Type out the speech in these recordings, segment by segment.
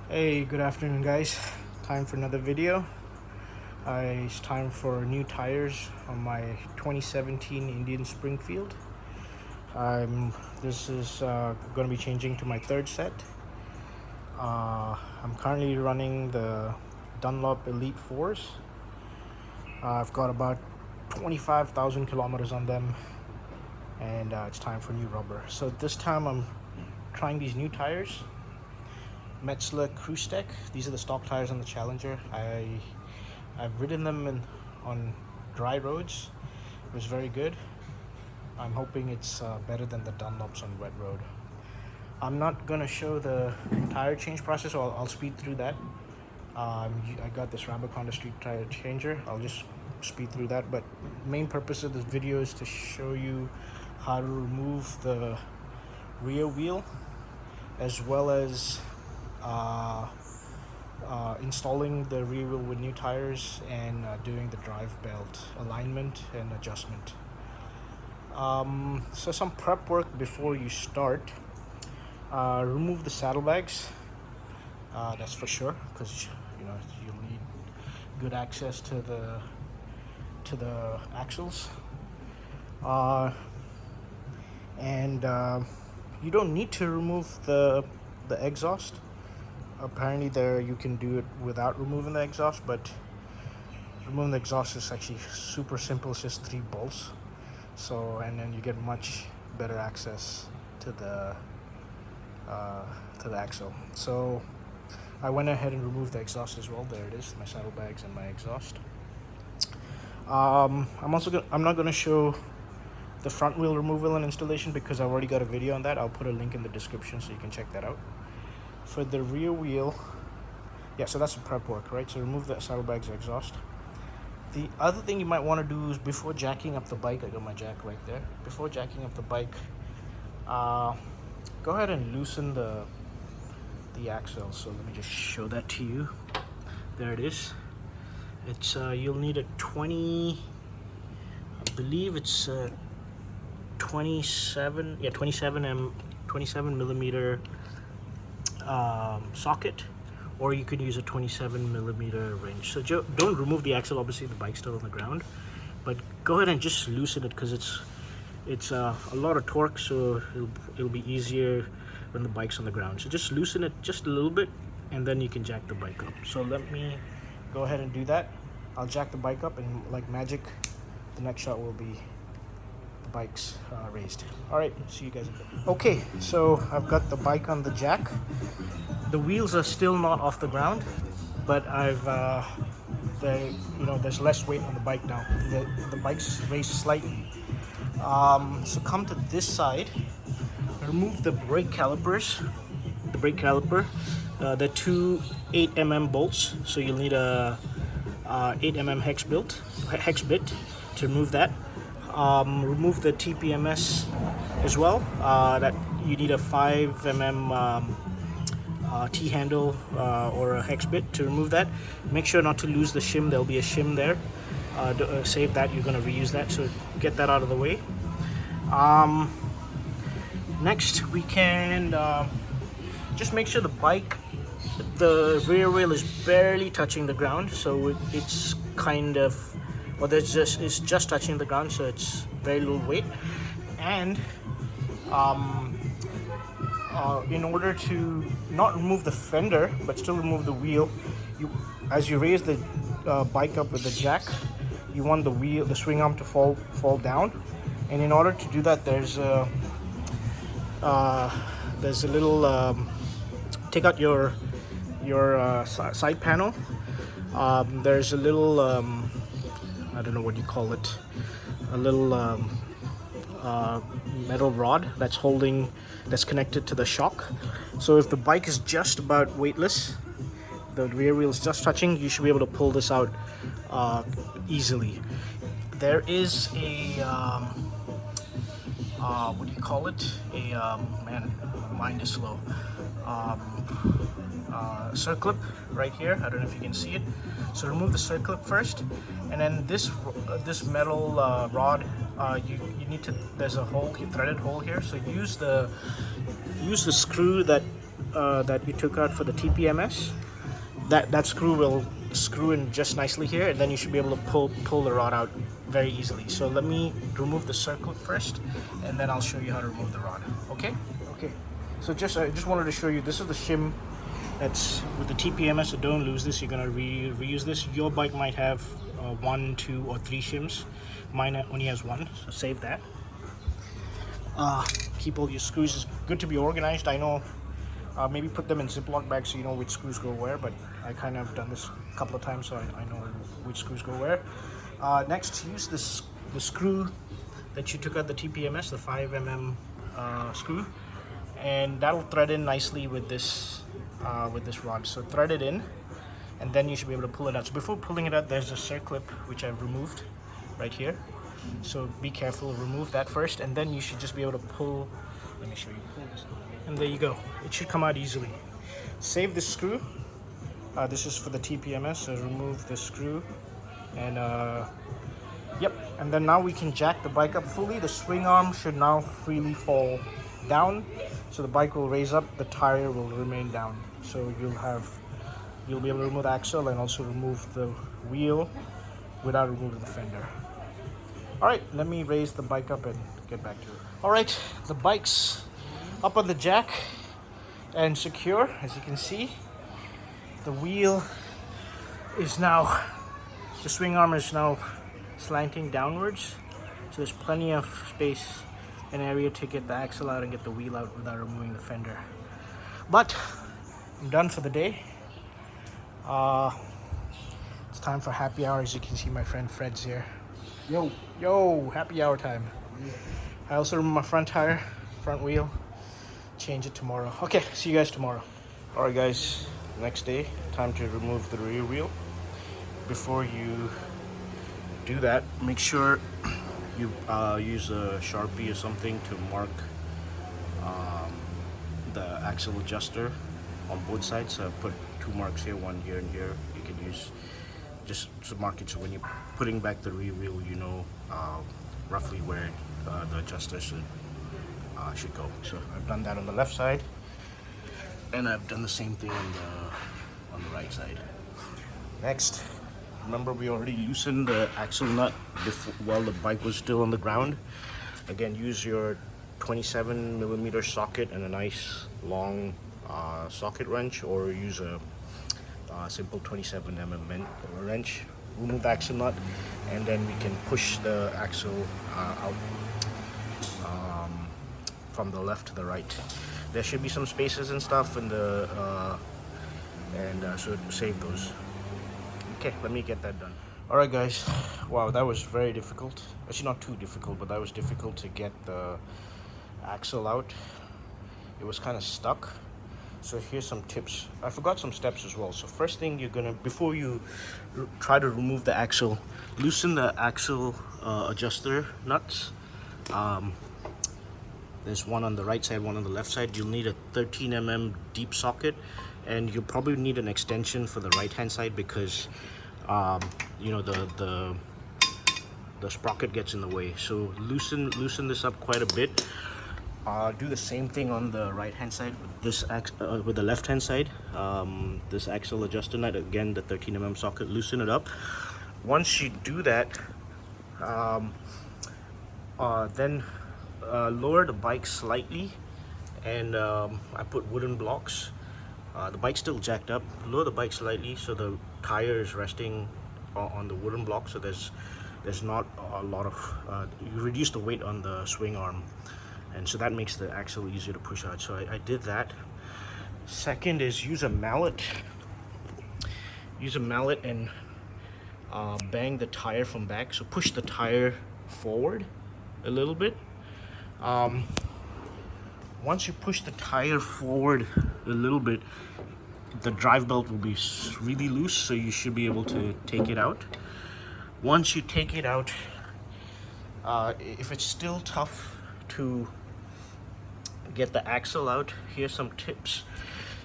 Hey, good afternoon guys. Time for another video. It's time for new tires on my 2017 Indian Springfield. This is going to be changing to my third set. I'm currently running the Dunlop Elite 4s. I've got about 25,000 kilometers on them, and it's time for new rubber. So this time I'm trying these new tires. Metzeler Cruisetecs. These are the stock tires on the Challenger. I've ridden them on dry roads. It was very good. I'm hoping it's better than the Dunlops on wet road. I'm not gonna show the tire change process, so I'll speed through that. I got this Rabbit Honda Street tire changer. I'll just speed through that, but main purpose of this video is to show you how to remove the rear wheel, as well as installing the rear wheel with new tires and doing the drive belt alignment and adjustment. So some prep work before you start. Remove the saddlebags, that's for sure, because you'll need good access to the axles, and you don't need to remove the exhaust. Apparently there you can do it without removing the exhaust, but removing the exhaust is actually super simple. It's just 3 bolts, and then you get much better access to the axle. So I went ahead and removed the exhaust as well. There it is, my saddlebags and my exhaust. I'm not going to show the front wheel removal and installation because I've already got a video on that. I'll put a link in the description so you can check that out. For the rear wheel, so that's the prep work, right? So remove the saddlebags, exhaust. The other thing you might want to do is, before jacking up the bike, I got my jack right there. Before jacking up the bike, go ahead and loosen the axle. So let me just show that to you. There it is. It's you'll need a 20, I believe it's 27 millimeter socket, or you could use a 27 millimeter wrench. So don't remove the axle. Obviously the bike's still on the ground, but go ahead and just loosen it, because it's a lot of torque, so it'll be easier when the bike's on the ground. So just loosen it just a little bit, and then you can jack the bike up. So let me go ahead and do that. I'll jack the bike up, and like magic, the next shot will be the bike's raised. All right, see you guys in a bit. Okay, so I've got the bike on the jack. The wheels are still not off the ground, but there's less weight on the bike now. The bike's raised slightly. So come to this side, remove the brake calipers. The brake caliper, the 2 8mm bolts. So you'll need a 8mm hex bit to remove that. Remove the TPMS as well. That you need a 5mm T-handle or a hex bit to remove that. Make sure not to lose the shim. There'll be a shim there. Save that. You're going to reuse that, so get that out of the way. Next, we can just make sure the rear wheel is barely touching the ground. So it's kind of, it's just touching the ground, so it's very little weight. And in order to not remove the fender but still remove the wheel, as you raise the bike up with the jack, you want the swing arm to fall down. And in order to do that, there's a little take out your side panel. There's a little I don't know what you call it, a little metal rod that's connected to the shock. So if the bike is just about weightless, the rear wheel is just touching, you should be able to pull this out easily. There is a what do you call it? Man, mine is slow. Circlip right here. I don't know if you can see it. So remove the circlip first, and then this metal rod. You need to. There's a hole, threaded hole here. So use the screw that that you took out for the TPMS, that screw will screw in just nicely here, and then you should be able to pull the rod out very easily. So let me remove the circlip first, and then I'll show you how to remove the rod. Okay. So I just wanted to show you, this is the shim that's with the TPMS, so don't lose this. You're gonna reuse this. Your bike might have 1, 2, or 3 shims. Mine only has 1, so save that. Keep all your screws. It's good to be organized. I know, maybe put them in Ziploc bags so you know which screws go where, but I kind of done this a couple of times, so I know which screws go where. Next, use the screw that you took out the TPMS, the 5mm screw, and that'll thread in nicely with this rod. So thread it in, and then you should be able to pull it out. So before pulling it out, there's a circlip which I've removed right here. So be careful, remove that first, and then you should just be able to pull. Let me show you. Pull this, and there you go. It should come out easily. Save this screw. This is for the TPMS, so remove the screw, and yep. And then now we can jack the bike up fully. The swing arm should now freely fall down, so the bike will raise up, the tire will remain down. So you'll be able to remove the axle and also remove the wheel without removing the fender. All right, let me raise the bike up and get back to it. All right, the bike's up on the jack and secure. As you can see, the wheel is now, the swing arm is now slanting downwards, so there's plenty of space and area to get the axle out and get the wheel out without removing the fender. But I'm done for the day. It's time for happy hour. As you can see, my friend Fred's here. Yo, happy hour time. I also remove my front tire, front wheel, change it tomorrow. Okay, see you guys tomorrow. All right guys, next day, time to remove the rear wheel. Before you do that, make sure you use a Sharpie or something to mark the axle adjuster on both sides. So I put 2 marks here, 1 here and here. You can use just to mark it, so when you're putting back the rear wheel, you know roughly where the adjuster should go. So I've done that on the left side, and I've done the same thing on the right side. Next, remember we already loosened the axle nut while the bike was still on the ground. Again, use your 27mm socket and a nice long socket wrench, or use a simple 27mm wrench. Remove the axle nut, and then we can push the axle out from the left to the right. There should be some spaces and stuff in the so save those. Okay, let me get that done. All right guys, wow, that was very difficult. Actually not too difficult, but that was difficult to get the axle out. It was kind of stuck. So here's some tips. I forgot some steps as well. So first thing, before you try to remove the axle, loosen the axle adjuster nuts. There's one on the right side, one on the left side. You'll need a 13mm deep socket, and you'll probably need an extension for the right hand side because you know, the sprocket gets in the way. So loosen this up quite a bit. Do the same thing on the right hand side with the left hand side. This axle adjuster nut, again the 13mm socket, loosen it up. Once you do that, then lower the bike slightly, and I put wooden blocks. The bike's still jacked up. Lower the bike slightly so the tire is resting on the wooden block, so there's not a lot of you reduce the weight on the swing arm, and so that makes the axle easier to push out. So I did that. Second is use a mallet and bang the tire from back. So push the tire forward a little bit. Once you push the tire forward a little bit, the drive belt will be really loose, so you should be able to take it out. Once you take it out, if it's still tough to get the axle out, here's some tips.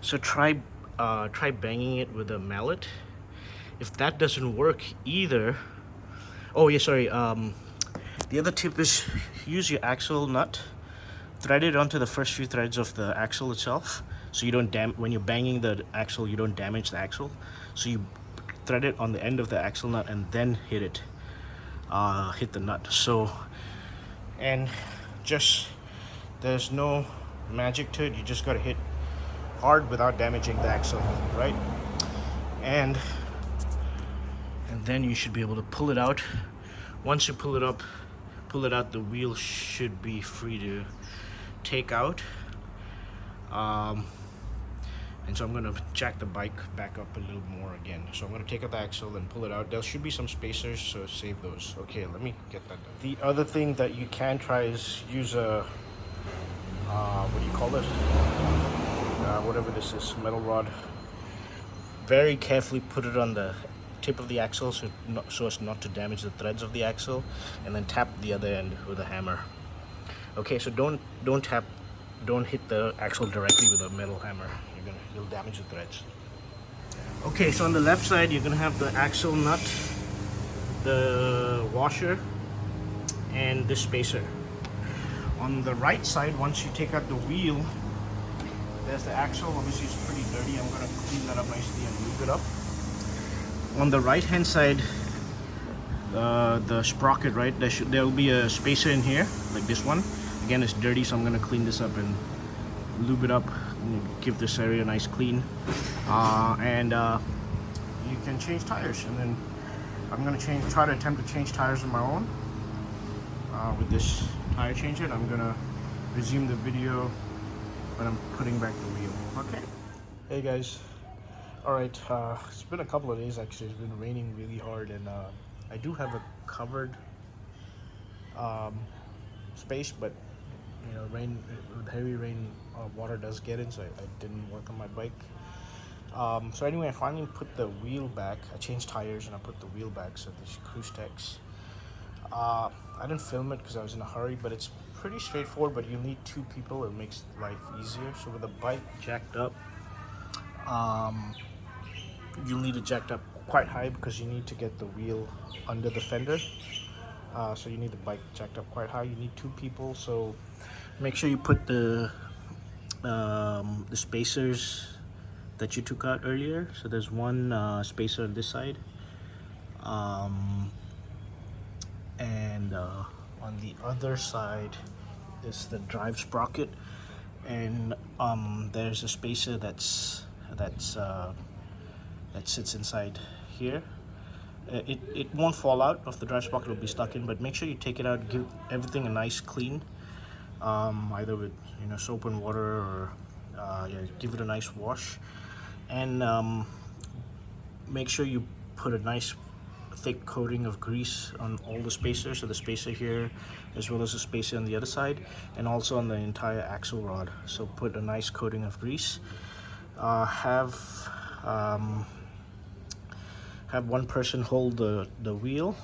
So try banging it with a mallet. If that doesn't work either, the other tip is use your axle nut, thread it onto the first few threads of the axle itself. so you don't when you're banging the axle, you don't damage the axle. So you thread it on the end of the axle nut and then hit it, hit the nut. So, and just, there's no magic to it. You just got to hit hard without damaging the axle, right? And then you should be able to pull it out. Once you pull it out, the wheel should be free to take out. And so I'm going to jack the bike back up a little more again. So I'm going to take out the axle and pull it out. There should be some spacers, so save those. Okay, let me get that done. The other thing that you can try is use a, what do you call it? Whatever this is, metal rod. Very carefully put it on the tip of the axle so as not to damage the threads of the axle, and then tap the other end with a hammer. Okay, so don't hit the axle directly with a metal hammer. You'll damage the threads. Okay, so on the left side, you're gonna have the axle nut, the washer, and the spacer. On the right side, once you take out the wheel, there's the axle. Obviously, it's pretty dirty. I'm gonna clean that up nicely and lube it up. On the right hand side, the sprocket, right? There'll be a spacer in here, like this one. Again, it's dirty, so I'm gonna clean this up and lube it up, give this area a nice clean. You can change tires, and then I'm gonna try to attempt to change tires on my own with this tire changer. And I'm gonna resume the video when I'm putting back the wheel. Okay. Hey guys. All right. It's been a couple of days actually. It's been raining really hard, and I do have a covered space, but you know, with heavy rain, water does get in, so I didn't work on my bike. So anyway, I finally put the wheel back. I changed tires and I put the wheel back. So these Cruisetecs. I didn't film it because I was in a hurry, but it's pretty straightforward. But you need 2 people. It makes life easier. So with the bike jacked up, you'll need it jacked up quite high because you need to get the wheel under the fender. So you need the bike jacked up quite high. You need 2 people. So make sure you put the spacers that you took out earlier. So there's one spacer on this side, and on the other side is the drive sprocket, and there's a spacer that sits inside here. It won't fall out of the drive sprocket. It'll be stuck in, but make sure you take it out, give everything a nice clean, either with soap and water, or give it a nice wash, and make sure you put a nice thick coating of grease on all the spacers. So the spacer here, as well as the spacer on the other side, and also on the entire axle rod. So put a nice coating of grease. Have one person hold the wheel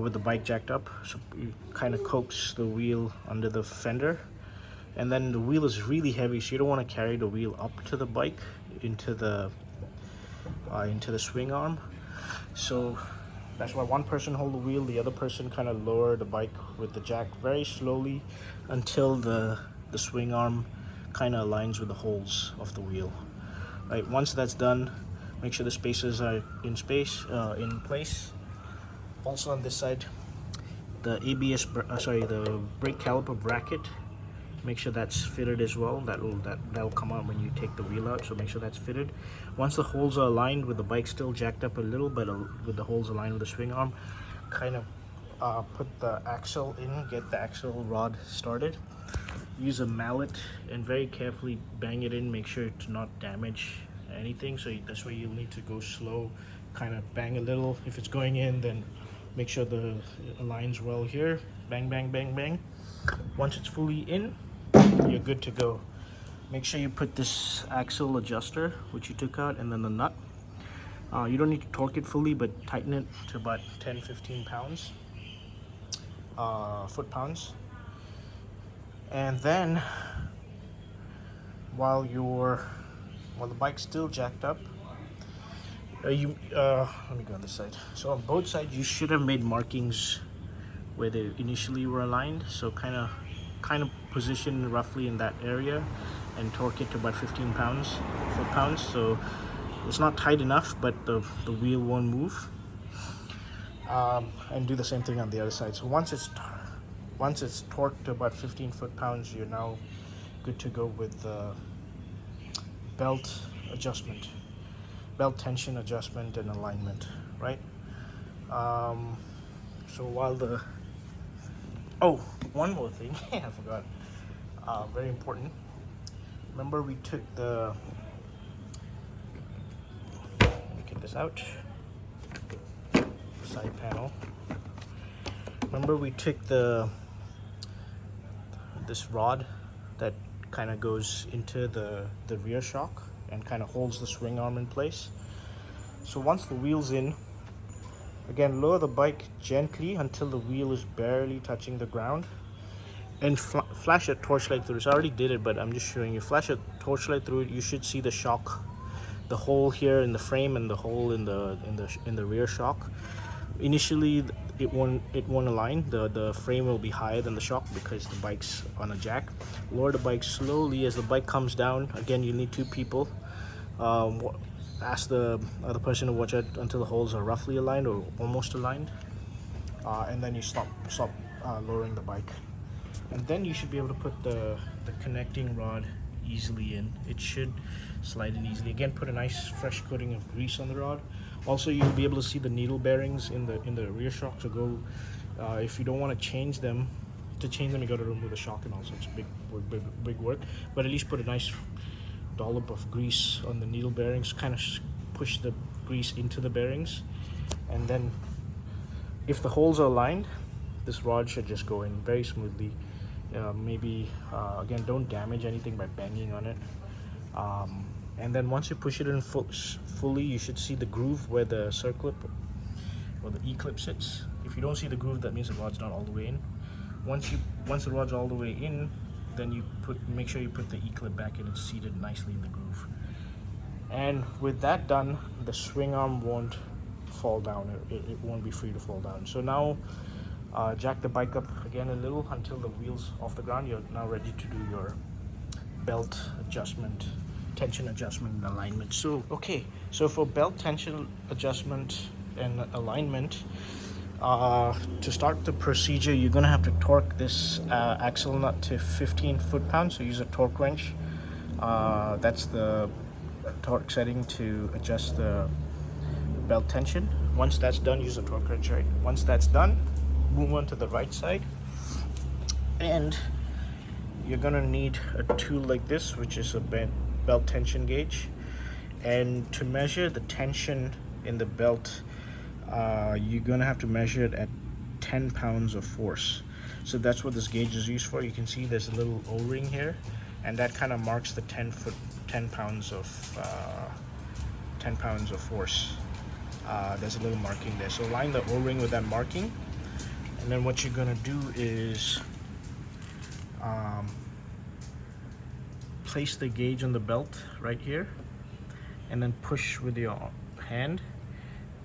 with the bike jacked up, so you kind of coax the wheel under the fender. And then the wheel is really heavy, so you don't want to carry the wheel up to the bike into the swing arm. So that's why one person hold the wheel, the other person kind of lower the bike with the jack very slowly until the swing arm kind of aligns with the holes of the wheel. Right, once that's done, make sure the spacers are in place. Also on this side, the the brake caliper bracket, make sure that's fitted as well. That'll come out when you take the wheel out, so make sure that's fitted. Once the holes are aligned with the bike still jacked up a little, but with the holes aligned with the swing arm, kind of put the axle in, get the axle rod started. Use a mallet and very carefully bang it in. Make sure to not damage anything. So that's why you'll need to go slow, kind of bang a little. If it's going in, then make sure it aligns well here. Bang, bang, bang, bang. Once it's fully in, you're good to go. Make sure you put this axle adjuster, which you took out, and then the nut. You don't need to torque it fully, but tighten it to about 10-15 pounds, foot-pounds. And then while the bike's still jacked up, let me go on this side. So on both sides, you should have made markings where they initially were aligned. So kind of position roughly in that area, and torque it to about 15 foot-pounds. So it's not tight enough, but the wheel won't move. And do the same thing on the other side. So once it's torqued to about 15 foot-pounds, you're now good to go with the belt adjustment, belt tension adjustment and alignment, right? So while one more thing I forgot, very important. Remember we took let me get this out, side panel. Remember we took this rod that kind of goes into the rear shock and kind of holds the swing arm in place. So once the wheel's in, again, lower the bike gently until the wheel is barely touching the ground, and flash a torchlight through it. So I already did it, but I'm just showing you. Flash a torchlight through it. You should see the shock, the hole here in the frame and the hole in the rear shock. Initially it won't align. The frame will be higher than the shock because the bike's on a jack. Lower the bike slowly as the bike comes down. Again, you need two people. Ask the other person to watch out until the holes are roughly aligned or almost aligned, and then you stop lowering the bike, and then you should be able to put the connecting rod easily in. It should slide in easily. Again, put a nice fresh coating of grease on the rod. Also, you'll be able to see the needle bearings in the rear shock. So go, if you don't want to change them, you got to remove the shock, and also it's big work. But at least put a nice dollop of grease on the needle bearings, kind of push the grease into the bearings, and then if the holes are aligned, this rod should just go in very smoothly. Maybe again, don't damage anything by banging on it. And then once you push it in fully, you should see the groove where the circlip or the E-clip sits. If you don't see the groove, that means the rod's not all the way in. Once the rod's all the way in, then make sure you put the E-clip back in. It's seated nicely in the groove. And with that done, the swing arm won't fall down. It won't be free to fall down. So now jack the bike up again a little until the wheel's off the ground. You're now ready to do your belt adjustment, tension adjustment and alignment. So for belt tension adjustment and alignment, to start the procedure, you're gonna have to torque this axle nut to 15 foot-pounds. So use a torque wrench. That's the torque setting to adjust the belt tension. Once that's done, use a torque wrench, right? Once that's done, move on to the right side, and you're gonna need a tool like this, which is a belt tension gauge. And to measure the tension in the belt, you're gonna have to measure it at 10 pounds of force. So that's what this gauge is used for. You can see there's a little O-ring here, and that kind of marks the 10 pounds of force. There's a little marking there. So line the O-ring with that marking, and then what you're gonna do is place the gauge on the belt right here, and then push with your hand.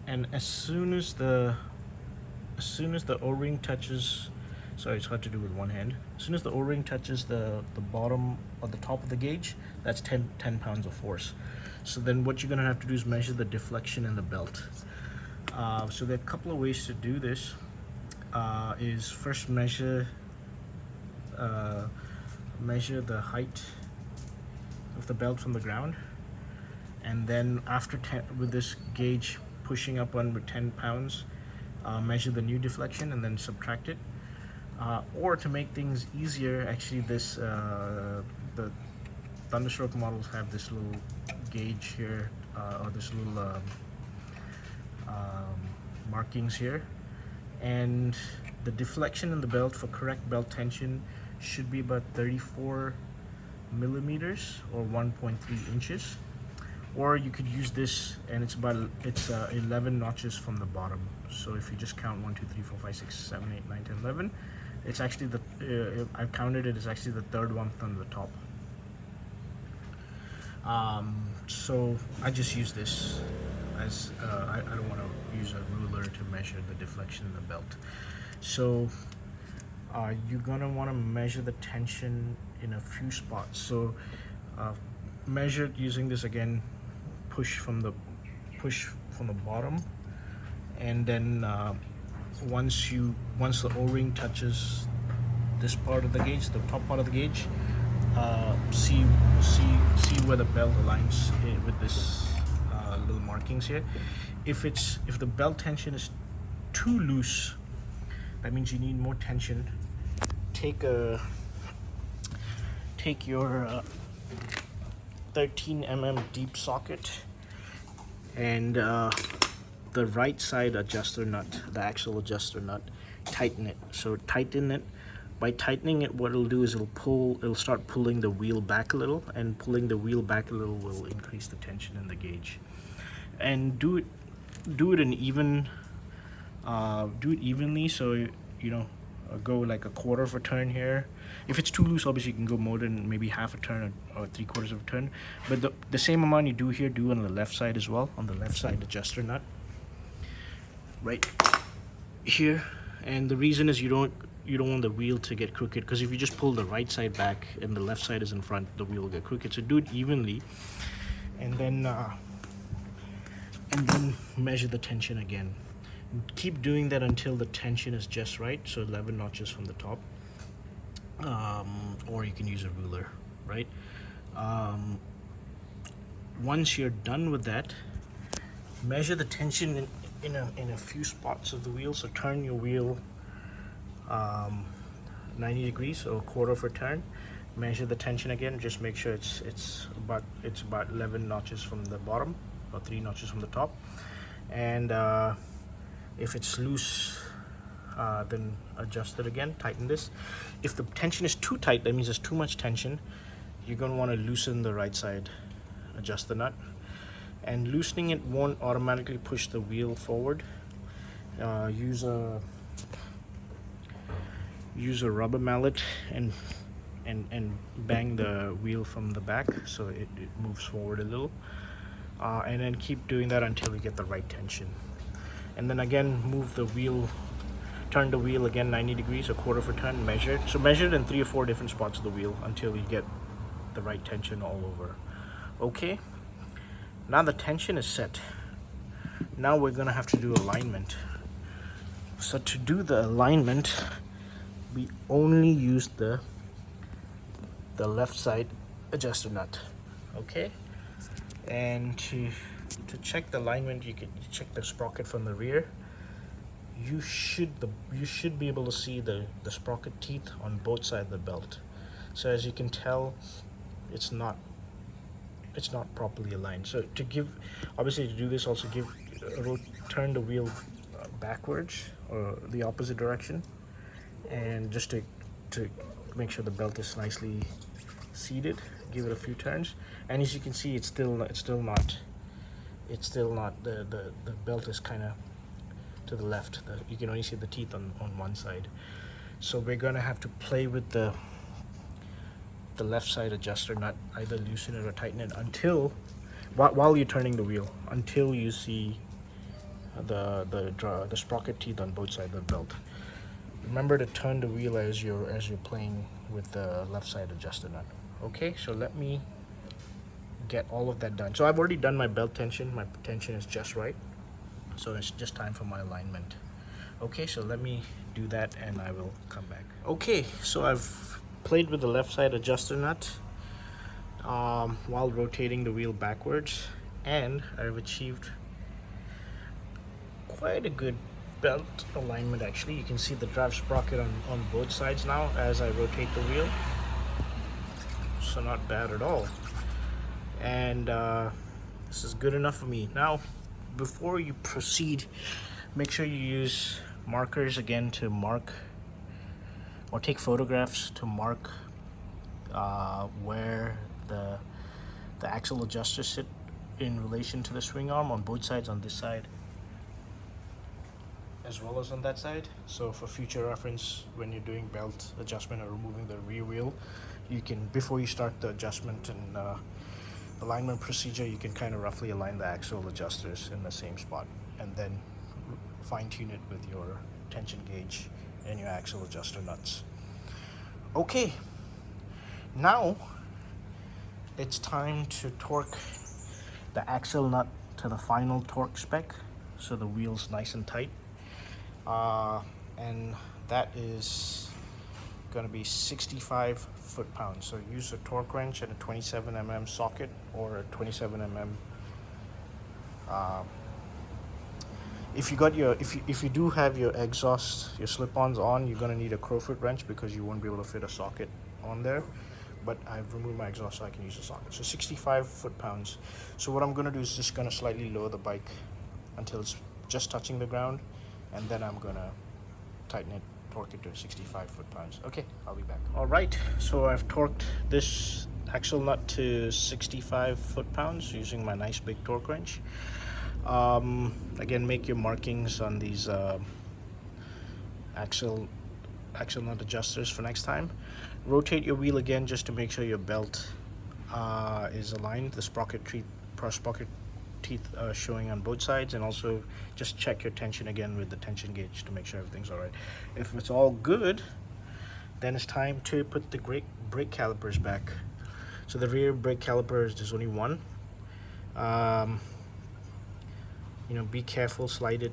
And as soon as the O-ring touches, sorry, it's hard to do with one hand. As soon as the O-ring touches the bottom or the top of the gauge, that's 10 pounds of force. So then what you're gonna have to do is measure the deflection in the belt. So there are a couple of ways to do this. Is first measure the height of the belt from the ground, and then after with this gauge pushing up on with 10 pounds, measure the new deflection and then subtract it. Or to make things easier, actually the Thunderstroke models have this little gauge here, or this little markings here, and the deflection in the belt for correct belt tension should be about 34 millimeters or 1.3 inches. Or you could use this, and it's 11 notches from the bottom. So if you just count 1, 2, 3, 4, 5, 6, 7, 8, 9, 10, 11, it's actually I've counted it, it's actually the third one from the top. So I just use this as I don't want to use a ruler to measure the deflection in the belt. So you're gonna want to measure the tension in a few spots. So Measured using this again, push from the bottom, and then once the O-ring touches this part of the gauge, the top part of the gauge, see where the belt aligns with this little markings here. If the belt tension is too loose, that means you need more tension. Take your 13 mm deep socket and the right side adjuster nut, the axle adjuster nut, tighten it. So tighten it. By tightening it, what it'll do is it'll start pulling the wheel back a little, and pulling the wheel back a little will increase the tension in the gauge. And do it evenly, so you know, go like a quarter of a turn here. If it's too loose, obviously you can go more than maybe half a turn or 3/4 of a turn, but the same amount you do here, do on the left side as well, on the left side adjuster nut right here. And the reason is you don't want the wheel to get crooked, because if you just pull the right side back and the left side is in front, the wheel will get crooked. So do it evenly, and then measure the tension again. Keep doing that until the tension is just right, so 11 notches from the top, or you can use a ruler, right? Once you're done with that, measure the tension in a few spots of the wheel. So turn your wheel 90 degrees, so a quarter of a turn. Measure the tension again, just make sure it's about 11 notches from the bottom, or 3 notches from the top. And if it's loose, then adjust it again, tighten this. If the tension is too tight, that means there's too much tension, you're going to want to loosen the right side adjuster nut. And loosening it won't automatically push the wheel forward. Use a rubber mallet and bang the wheel from the back so it moves forward a little. And then keep doing that until you get the right tension. And then again, move the wheel, turn the wheel again 90 degrees, a quarter of a turn, measure it. So measure it in 3 or 4 different spots of the wheel until you get the right tension all over. Okay, now the tension is set. Now we're gonna have to do alignment. So to do the alignment, we only use the left side adjuster nut, okay? And to check the alignment, you can check the sprocket from the rear. You should be able to see the sprocket teeth on both sides of the belt. So as you can tell, it's not properly aligned. So to do this, also turn the wheel backwards or the opposite direction, and just to make sure the belt is nicely seated, give it a few turns. And as you can see, it's still not the belt is kind of to the left. You can only see the teeth on one side. So we're gonna have to play with the left side adjuster nut, either loosen it or tighten it until while you're turning the wheel, until you see the sprocket teeth on both sides of the belt. Remember to turn the wheel as you're playing with the left side adjuster nut. Okay, so let me get all of that done. So I've already done my belt tension. My tension is just right. So it's just time for my alignment. Okay, so let me do that and I will come back. Okay, so I've played with the left side adjuster nut while rotating the wheel backwards, and I've achieved quite a good belt alignment. Actually, you can see the drive sprocket on both sides now as I rotate the wheel, so not bad at all. And this is good enough for me. Now, before you proceed, make sure you use markers again to mark, or take photographs to mark where the axle adjusters sit in relation to the swing arm on both sides, on this side as well as on that side. So for future reference, when you're doing belt adjustment or removing the rear wheel, you can, before you start the adjustment and alignment procedure, you can kind of roughly align the axle adjusters in the same spot, and then fine-tune it with your tension gauge and your axle adjuster nuts. Okay, now it's time to torque the axle nut to the final torque spec, so the wheel's nice and tight. And that is going to be 65 foot-pounds. So use a torque wrench and a 27 mm socket, or a 27 mm. If you do have your exhaust, your slip-ons on, you're going to need a crowfoot wrench because you won't be able to fit a socket on there. But I've removed my exhaust so I can use the socket. So 65 foot-pounds. So what I'm going to do is just going to slightly lower the bike until it's just touching the ground, and then I'm going to tighten it, torque it to 65 foot-pounds. Okay, I'll be back. All right, so I've torqued this axle nut to 65 foot-pounds using my nice big torque wrench. Again, make your markings on these axle nut adjusters for next time. Rotate your wheel again just to make sure your belt is aligned. The sprocket teeth are showing on both sides, and also just check your tension again with the tension gauge to make sure everything's all right. If it's all good, then it's time to put the brake calipers back. So the rear brake calipers, there's only one. You know, be careful, slide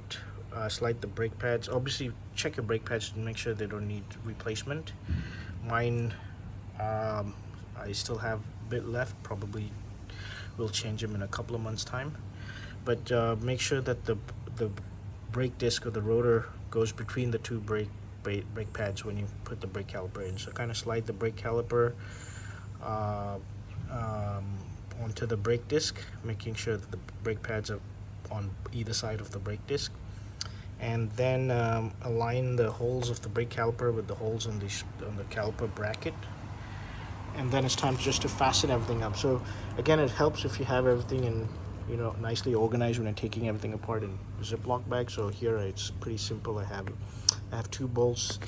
the brake pads. Obviously check your brake pads to make sure they don't need replacement. Mine, I still have a bit left, probably will change them in a couple of months time. But make sure that the brake disc or the rotor goes between the two brake pads when you put the brake caliper in. So kind of slide the brake caliper onto the brake disc, making sure that the brake pads are on either side of the brake disc, and then align the holes of the brake caliper with the holes on the caliper bracket. And then it's time just to fasten everything up. So again, it helps if you have everything in, you know, nicely organized when you're taking everything apart in Ziploc bags. So here it's pretty simple. I have two bolts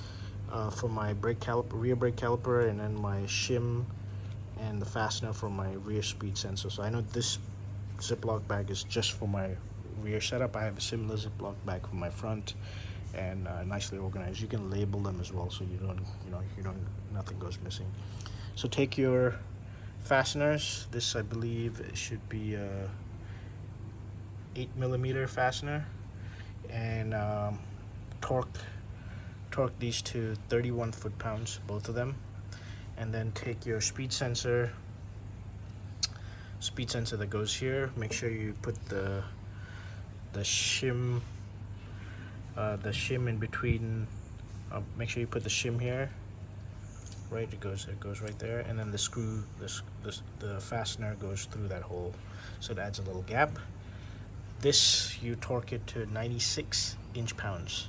for my rear brake caliper, and then my shim and the fastener for my rear speed sensor. So I know this Ziploc bag is just for my rear setup. I have a similar Ziploc bag for my front, and nicely organized. You can label them as well, so nothing goes missing. So take your fasteners. This, I believe, it should be a 8mm fastener, and torque these to 31 foot-pounds, both of them. And then take your speed sensor that goes here. Make sure you put the shim in between. Make sure you put the shim here. Right, it goes right there, and then the screw, the fastener goes through that hole, so it adds a little gap. This, you torque it to 96 inch-pounds.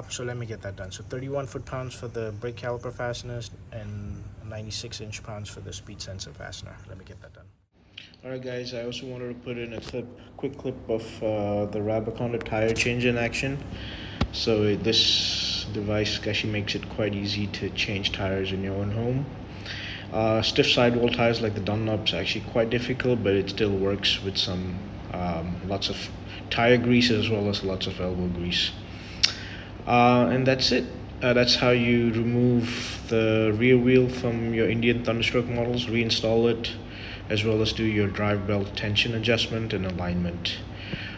So let me get that done. So 31 foot-pounds for the brake caliper fasteners, and 96 inch-pounds for the speed sensor fastener. Let me get that done. Alright guys, I also wanted to put in a quick clip of the Rabiconda tire change in action. So this device actually makes it quite easy to change tires in your own home. Stiff sidewall tires like the Dunlop's are actually quite difficult, but it still works with some lots of tire grease as well as lots of elbow grease. And that's it. That's how you remove the rear wheel from your Indian Thunderstroke models, reinstall it, as well as do your drive belt tension adjustment and alignment.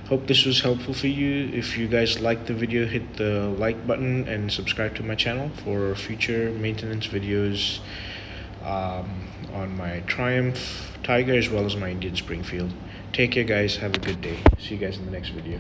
Hope this was helpful for you. If you guys liked the video, hit the like button and subscribe to my channel for future maintenance videos on my Triumph Tiger as well as my Indian Springfield. Take care guys, have a good day. See you guys in the next video.